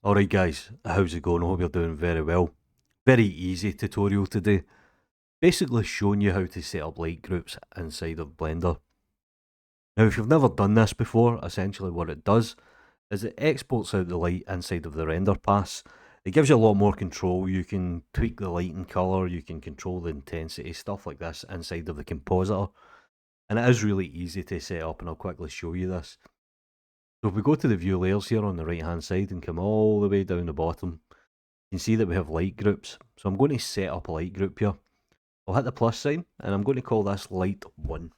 Alright guys, how's it going? I hope you're doing very well. Very easy tutorial today. Basically showing you how to set up light groups inside of Blender. Now if you've never done this before, essentially what it does is it exports out the light inside of the render pass. It gives you a lot more control. You can tweak the light and colour, you can control the intensity, stuff like this inside of the compositor. And it is really easy to set up, and I'll quickly show you this. So if we go to the view layers here on the right hand side and come all the way down the bottom, you can see that we have light groups. So I'm going to set up a light group here. I'll hit the plus sign and I'm going to call this light 1.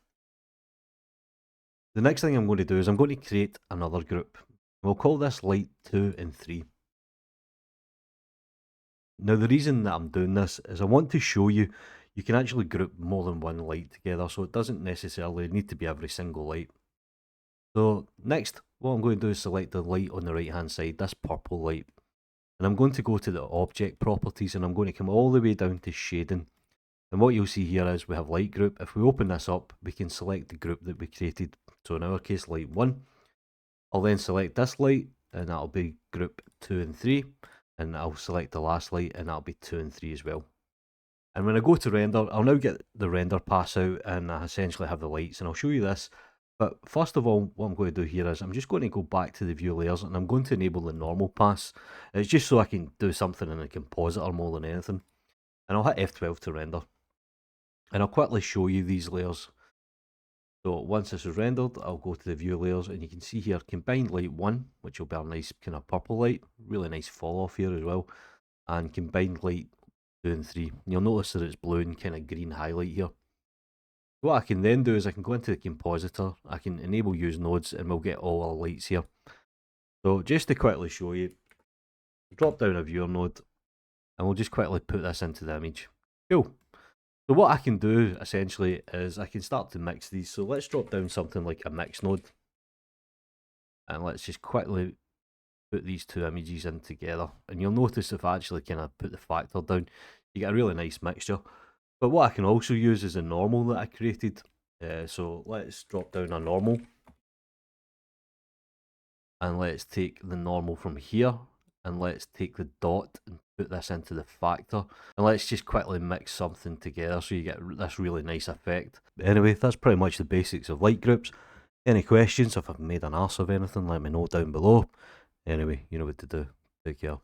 The next thing I'm going to do is I'm going to create another group. We'll call this light 2 and 3. Now the reason that I'm doing this is I want to show you can actually group more than one light together, so it doesn't necessarily need to be every single light. So next, what I'm going to do is select the light on the right hand side, this purple light. And I'm going to go to the object properties and I'm going to come all the way down to shading. And what you'll see here is we have light group. If we open this up, we can select the group that we created. So in our case, light 1. I'll then select this light and that'll be group 2 and 3. And I'll select the last light and that'll be 2 and 3 as well. And when I go to render, I'll now get the render pass out and I essentially have the lights, and I'll show you this. But first of all, what I'm going to do here is I'm just going to go back to the view layers and I'm going to enable the normal pass. It's just so I can do something in the compositor more than anything. And I'll hit F12 to render. And I'll quickly show you these layers. So once this is rendered, I'll go to the view layers and you can see here combined light 1, which will be a nice kind of purple light. Really nice fall off here as well. And combined light 2 and 3. And you'll notice that it's blue and kind of green highlight here. What I can then do is I can go into the compositor, I can enable use nodes, and we'll get all our lights here. So just to quickly show you, drop down a viewer node, and we'll just quickly put this into the image. Cool. So what I can do essentially is I can start to mix these. So let's drop down something like a mix node. And let's just quickly put these two images in together. And you'll notice if I actually kind of put the factor down, you get a really nice mixture. But what I can also use is a normal that I created. So let's drop down a normal. And let's take the normal from here. And let's take the dot and put this into the factor. And let's just quickly mix something together so you get this really nice effect. Anyway, that's pretty much the basics of light groups. Any questions? If I've made an arse of anything, let me know down below. Anyway, you know what to do. Take care.